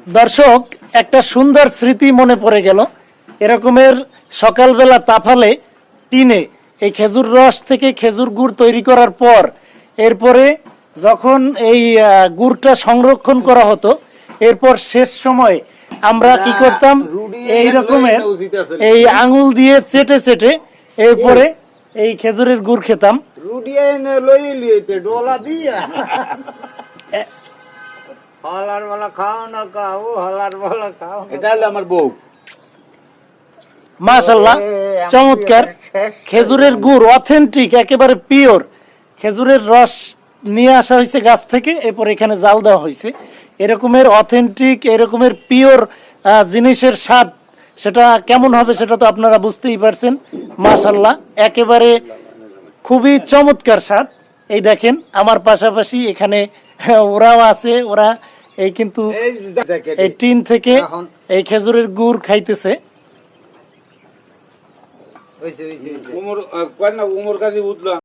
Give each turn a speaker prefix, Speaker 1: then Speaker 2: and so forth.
Speaker 1: দর্শক, একটা সুন্দর স্মৃতি মনে পড়ে গেল। এরকমের সকালবেলা তাফালে টিনে এই খেজুর রস থেকে খেজুর গুড় তৈরি করার পর এরপরে যখন এই গুড়টা সংরক্ষণ করা হতো, এরপর শেষ সময় আমরা কি করতাম, এই রকমের এই আঙুল দিয়ে চেটে চেটে এরপরে এই খেজুরের গুড় খেতাম।
Speaker 2: হলার বলা খাও না খাও, হলার বলা খাও।
Speaker 3: এটা হলো আমার বউ।
Speaker 1: মাশাআল্লাহ, চমৎকার। খেজুরের গুড় অথেন্টিক, একেবারে পিওর খেজুরের রস নিয়ে আসা হয়েছে গাছ থেকে, এরপর এখানে জাল দেওয়া হয়েছে। এরকমের অথেন্টিক, এরকমের পিওর জিনিসের স্বাদ সেটা কেমন হবে সেটা তো আপনারা বুঝতেই পারছেন। মাশাআল্লাহ, একেবারে খুবই চমৎকার স্বাদ। এই দেখেন আমার পাশাপাশি এখানে ওরাও আছে, ওরা এই কিন্তু এই টিন থেকে এই খেজুরের গুড় খাইতেছে।
Speaker 3: উমর কয় না, উমর কাজী বুঝলাম।